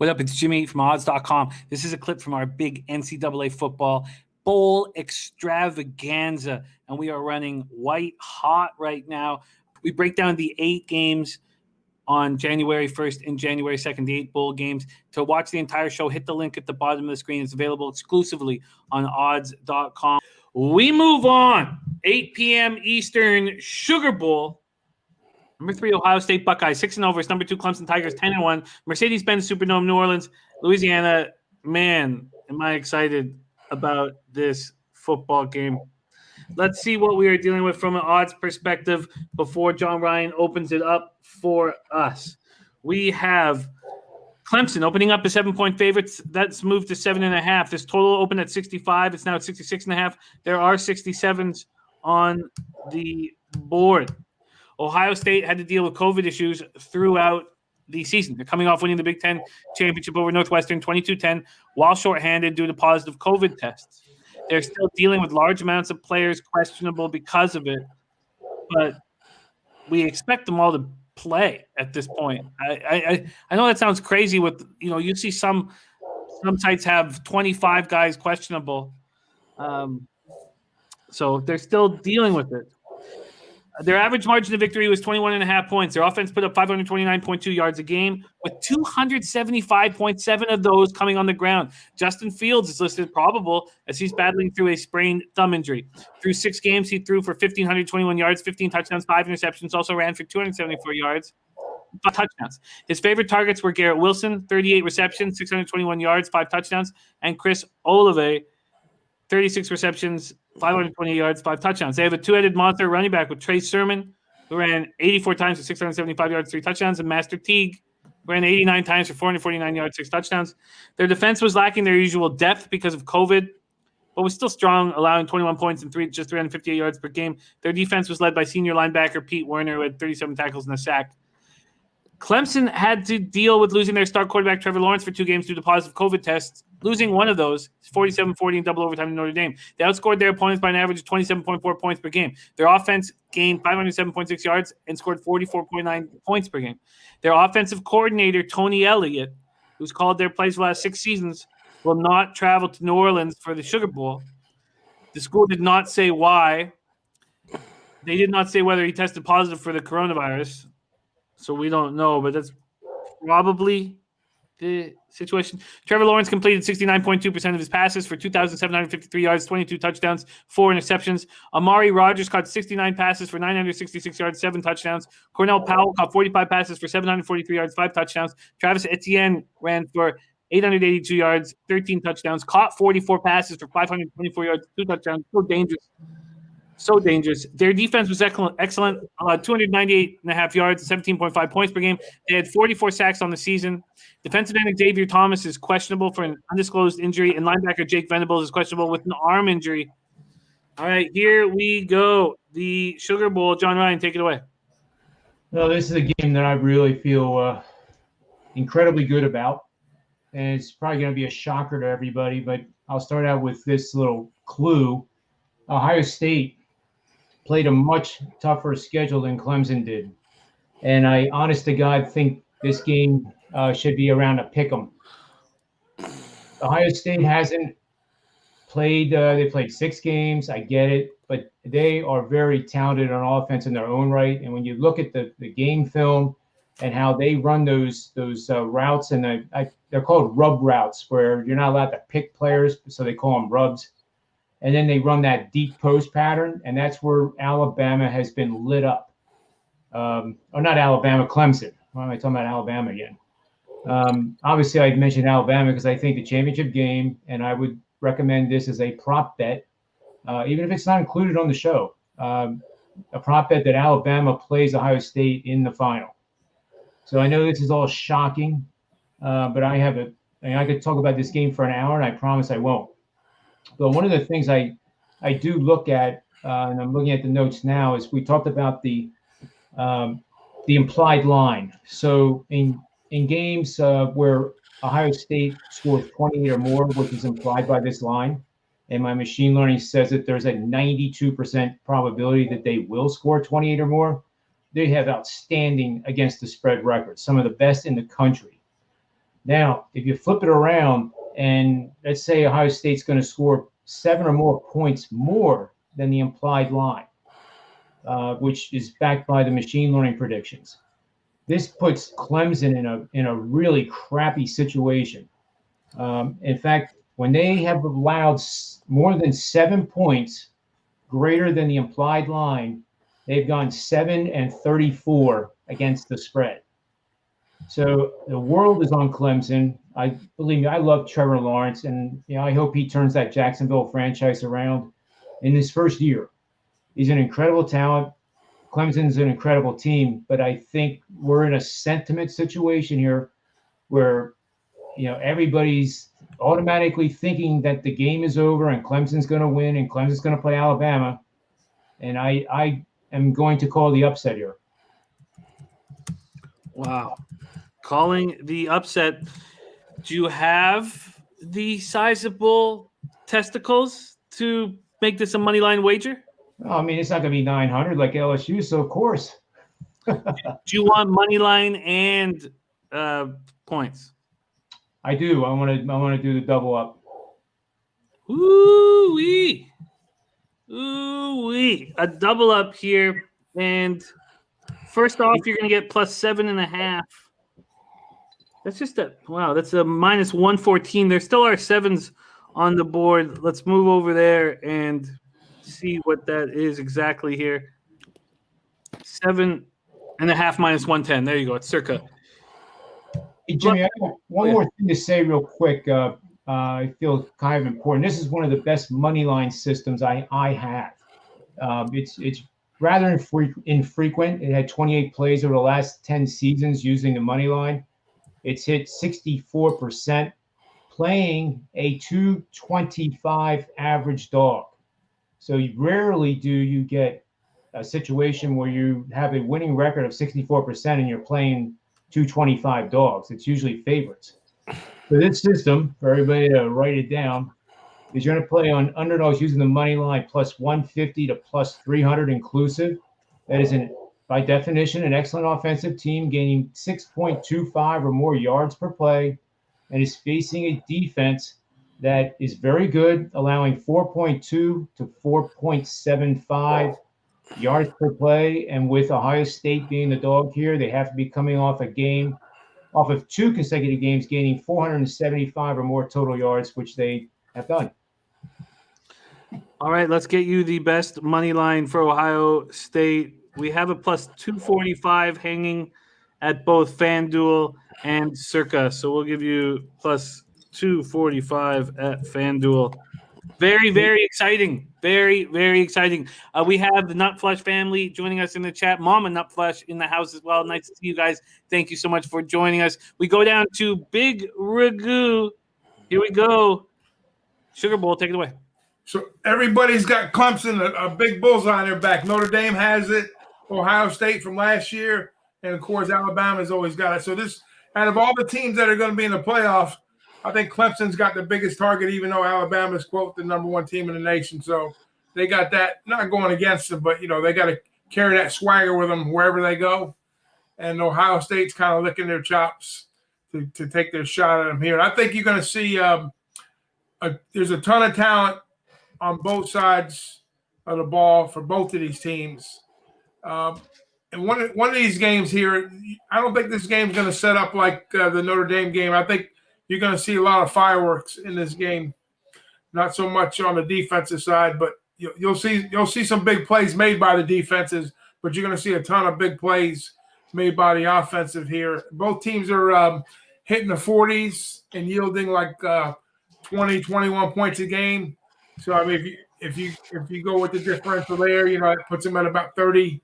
What up? It's Jimmy from odds.com. This is a clip from our big NCAA football bowl extravaganza, and we are running white hot right now. We break down the 8 games on January 1st and January 2nd, the 8 bowl games. To watch the entire show, hit the link at the bottom of the screen. It's available exclusively on odds.com. We move on. 8 p.m. Eastern, Sugar Bowl. Number 3, Ohio State Buckeyes, 6-0 versus number 2, Clemson Tigers, 10-1. Mercedes-Benz Superdome, New Orleans, Louisiana. Man, am I excited about this football game. Let's see what we are dealing with from an odds perspective before John Ryan opens it up for us. We have Clemson opening up as 7-point favorites. That's moved to 7.5. This total opened at 65. It's now at 66.5. There are 67s on the board. Ohio State had to deal with COVID issues throughout the season. They're coming off winning the Big Ten championship over Northwestern 22-10 while shorthanded due to positive COVID tests. They're still dealing with large amounts of players questionable because of it, but we expect them all to play at this point. I know that sounds crazy with, you see some sites have 25 guys questionable. So they're still dealing with it. Their average margin of victory was 21.5 points. Their offense put up 529.2 yards a game, with 275.7 of those coming on the ground. Justin Fields is listed probable as he's battling through a sprained thumb injury. Through 6 games, he threw for 1,521 yards, 15 touchdowns, 5 interceptions, also ran for 274 yards, 5 touchdowns. His favorite targets were Garrett Wilson, 38 receptions, 621 yards, 5 touchdowns, and Chris Olave, 36 receptions, 520 yards, 5 touchdowns. They have a 2-headed monster running back with Trey Sermon, who ran 84 times for 675 yards, 3 touchdowns, and Master Teague, who ran 89 times for 449 yards, 6 touchdowns. Their defense was lacking their usual depth because of COVID, but was still strong, allowing 21 points and just 358 yards per game. Their defense was led by senior linebacker Pete Werner, who had 37 tackles and a sack. Clemson had to deal with losing their star quarterback Trevor Lawrence for 2 games due to positive COVID tests, losing one of those, 47-40 in double overtime to Notre Dame. They outscored their opponents by an average of 27.4 points per game. Their offense gained 507.6 yards and scored 44.9 points per game. Their offensive coordinator, Tony Elliott, who's called their plays for the last 6 seasons, will not travel to New Orleans for the Sugar Bowl. The school did not say why. They did not say whether he tested positive for the coronavirus. So we don't know, but that's probably the situation. Trevor Lawrence completed 69.2% of his passes for 2,753 yards, 22 touchdowns, 4 interceptions. Amari Rodgers caught 69 passes for 966 yards, 7 touchdowns. Cornell Powell caught 45 passes for 743 yards, 5 touchdowns. Travis Etienne ran for 882 yards, 13 touchdowns, caught 44 passes for 524 yards, 2 touchdowns. So dangerous. So dangerous. Their defense was excellent. 298.5 yards, 17.5 points per game. They had 44 sacks on the season. Defensive end Xavier Thomas is questionable for an undisclosed injury, and linebacker Jake Venables is questionable with an arm injury. All right, here we go. The Sugar Bowl. John Ryan, take it away. Well, this is a game that I really feel incredibly good about, and it's probably going to be a shocker to everybody, but I'll start out with this little clue. Ohio State played a much tougher schedule than Clemson did. And I, honest to God, think this game should be around a pick 'em. Ohio State hasn't played, they played 6 games, I get it, but they are very talented on offense in their own right. And when you look at the game film and how they run those routes, and they're called rub routes, where you're not allowed to pick players, so they call them rubs. And then they run that deep post pattern, and that's where Alabama has been lit up. Or not Alabama, Clemson. Why am I talking about Alabama again? Obviously, I mentioned Alabama because I think the championship game, and I would recommend this as a prop bet, even if it's not included on the show, a prop bet that Alabama plays Ohio State in the final. So I know this is all shocking, but I could talk about this game for an hour, and I promise I won't. But one of the things I do look at, and I'm looking at the notes now, is we talked about the implied line. So in games where Ohio State scores 28 or more, which is implied by this line, and my machine learning says that there's a 92% probability that they will score 28 or more, they have outstanding against the spread records, some of the best in the country. Now, if you flip it around and let's say Ohio State's going to score 7 or more points more than the implied line, which is backed by the machine learning predictions. This puts Clemson in a really crappy situation. In fact, when they have allowed more than 7 points greater than the implied line, they've gone 7-34 against the spread. So the world is on Clemson. Believe me, I love Trevor Lawrence, and I hope he turns that Jacksonville franchise around in his first year. He's an incredible talent. Clemson's an incredible team, but I think we're in a sentiment situation here where everybody's automatically thinking that the game is over and Clemson's going to win and Clemson's going to play Alabama, and I am going to call the upset here. Wow. Calling the upset. Do you have the sizable testicles to make this a money line wager? I mean, it's not going to be 900 like LSU, so of course. Do you want money line and points? I do. I want to do the double up. Ooh-wee. Ooh-wee. A double up here. And first off, you're going to get plus 7.5. That's just that's a minus 114. There still are 7s on the board. Let's move over there and see what that is exactly here. 7.5 minus 110. There you go. It's circa. Hey, Jimmy, I have one more thing to say real quick. I feel kind of important. This is one of the best money line systems I have. It's rather infrequent. It had 28 plays over the last 10 seasons using the money line. It's hit 64%, playing a 225 average dog. So rarely do you get a situation where you have a winning record of 64% and you're playing 225 dogs. It's usually favorites. So this system, for everybody to write it down, is you're going to play on underdogs using the money line plus 150 to plus 300 inclusive. That is, by definition, an excellent offensive team gaining 6.25 or more yards per play and is facing a defense that is very good, allowing 4.2 to 4.75 yards per play. And with Ohio State being the dog here, they have to be coming off of 2 consecutive games, gaining 475 or more total yards, which they have done. All right, let's get you the best money line for Ohio State. We have a plus 245 hanging at both FanDuel and Circa. So we'll give you plus 245 at FanDuel. Very, very exciting. Very, very exciting. We have the Nutflush family joining us in the chat. Mama Nutflush in the house as well. Nice to see you guys. Thank you so much for joining us. We go down to Big Ragu. Here we go. Sugar Bowl, take it away. So everybody's got Clemson, a big bullseye on their back. Notre Dame has it. Ohio State from last year. And, of course, Alabama's always got it. So this, out of all the teams that are going to be in the playoffs, I think Clemson's got the biggest target, even though Alabama's, quote, the number 1 team in the nation. So they got that, not going against them, but, they got to carry that swagger with them wherever they go. And Ohio State's kind of licking their chops to take their shot at them here. And I think you're going to see there's a ton of talent on both sides of the ball for both of these teams. And one of these games here, I don't think this game's going to set up like the Notre Dame game. I think you're going to see a lot of fireworks in this game. Not so much on the defensive side, but you'll see some big plays made by the defenses, but you're going to see a ton of big plays made by the offensive here. Both teams are hitting the 40s and yielding like 20, 21 points a game. So I mean, if you go with the differential there, it puts them at about 30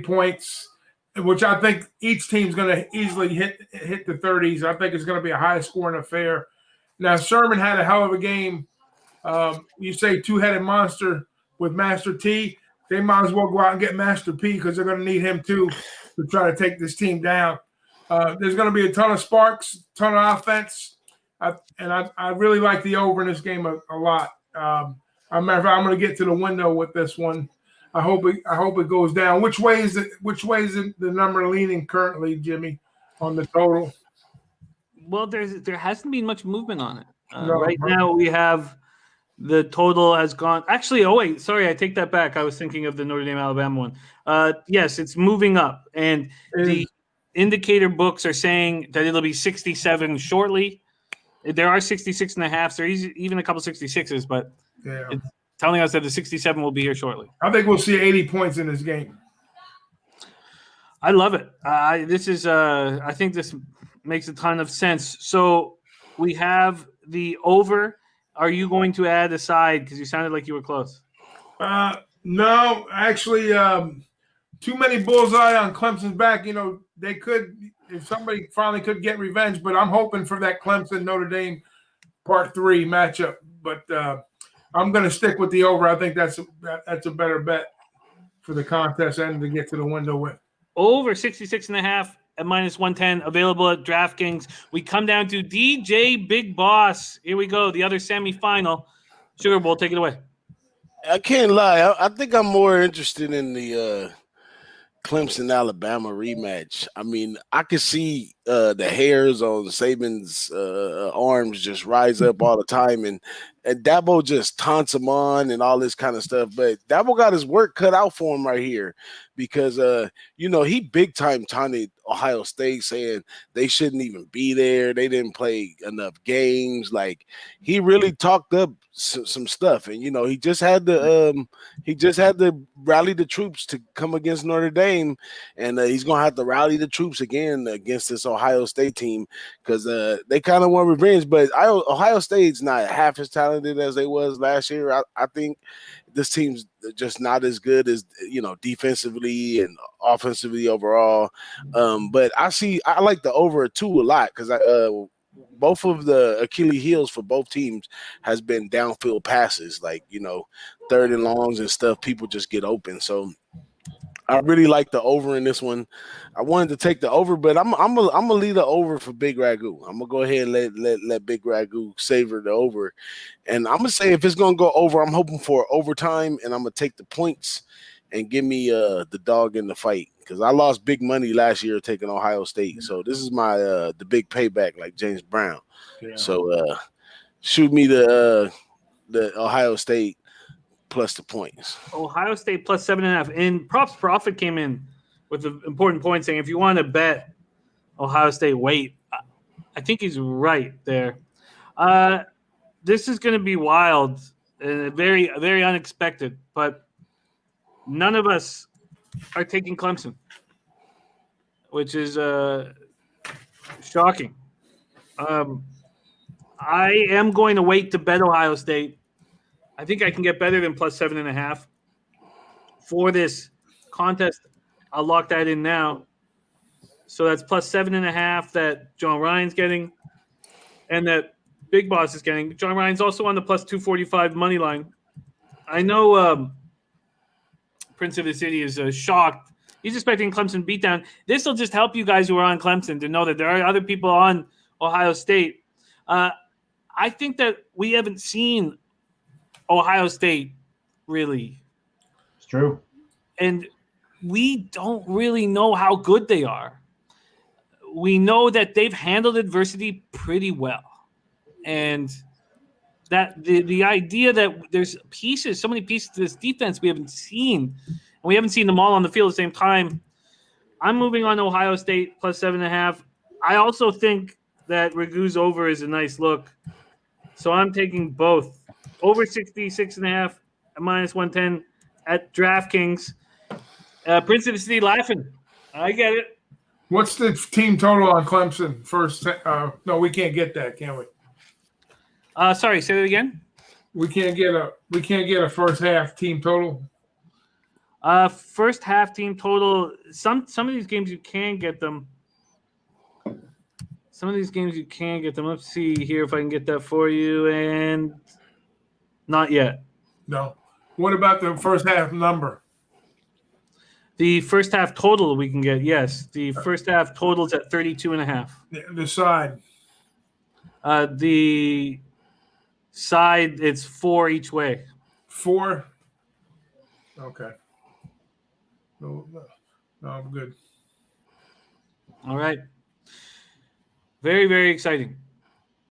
points, which I think each team's going to easily hit the 30s. I think it's going to be a high-scoring affair. Now, Sermon had a hell of a game. You say two-headed monster with Master T, they might as well go out and get Master P because they're going to need him too to try to take this team down. There's going to be a ton of sparks, ton of offense, and I really like the over in this game a lot. I'm going to get to the window with this one. I hope it goes down. Which way is the number leaning currently, Jimmy, on the total? Well, there hasn't been much movement on it. No, right now, we have the total has gone. Actually, oh wait, sorry, I take that back. I was thinking of the Notre Dame Alabama one. Yes, it's moving up, and the indicator books are saying that it'll be 67 shortly. There are 66 and a half. There's even a couple 66s, but it's telling us that the 67 will be here shortly. I think we'll see 80 points in this game. I love it. This is. I think this makes a ton of sense. So we have the over. Are you going to add a side? Because you sounded like you were close. No, actually, too many bullseye on Clemson's back. You know, they could, if somebody finally could get revenge, but I'm hoping for that Clemson-Notre Dame Part 3 matchup. But I'm going to stick with the over. I think that's a better bet for the contest and to get to the window with. Over 66 and a half at -110, available at DraftKings. We come down to DJ Big Boss. Here we go, the other semifinal. Sugar Bowl, take it away. I can't lie. I think I'm more interested in the Clemson-Alabama rematch. I mean, I could see the hairs on Saban's arms just rise up all the time, and Dabo just taunts him on and all this kind of stuff. But Dabo got his work cut out for him right here because, he big time taunted Ohio State saying they shouldn't even be there. They didn't play enough games. Like, he really talked up some stuff, and he just had to rally the troops to come against Notre Dame, and he's gonna have to rally the troops again against this Ohio State team because they kind of want revenge. But Ohio State's not half as talented as they was last year. I think this team's just not as good as defensively and offensively overall. But I like the over 2 a lot because both of the Achilles heels for both teams has been downfield passes, like, 3rd and longs and stuff. People just get open. So I really like the over in this one. I wanted to take the over, but I'm gonna leave the over for Big Ragu. I'm gonna go ahead and let Big Ragu savor the over. And I'm gonna say if it's gonna go over, I'm hoping for overtime, and I'm gonna take the points and give me the dog in the fight. Because I lost big money last year taking Ohio State. So this is my the big payback, like James Brown. Yeah. So shoot me the Ohio State plus the points. Ohio State plus 7.5. And Props Profit came in with an important point saying if you want to bet Ohio State, wait. I think he's right there. This is going to be wild and very, very unexpected, but none of us are taking Clemson, which is shocking. I am going to wait to bet Ohio State. I think I can get better than plus 7.5 for this contest. I'll lock that in now. So that's plus 7.5 that John Ryan's getting and that Big Boss is getting. John Ryan's also on the plus 245 money line. I know Prince of the City is shocked. He's expecting Clemson beatdown. This will just help you guys who are on Clemson to know that there are other people on Ohio State. I think that we haven't seen Ohio State really. It's true. And we don't really know how good they are. We know that they've handled adversity pretty well. And that the idea that there's pieces, so many pieces to this defense we haven't seen, and we haven't seen them all on the field at the same time. I'm moving on to Ohio State plus 7.5. I also think that Ragu's over is a nice look. So I'm taking both. Over 66.5 at -110 at DraftKings. Prince of the City laughing. I get it. What's the team total on Clemson first? No, we can't get that, can we? Sorry, say that again. We can't get a first half team total. First half team total. Some of these games you can get them. Let's see here if I can get that for you. And not yet. No. What about the first half number? The first half total we can get, yes. The first half total's at 32.5. The side. The side, it's 4 each way. 4? Okay. No, I'm good. All right. Very, very exciting.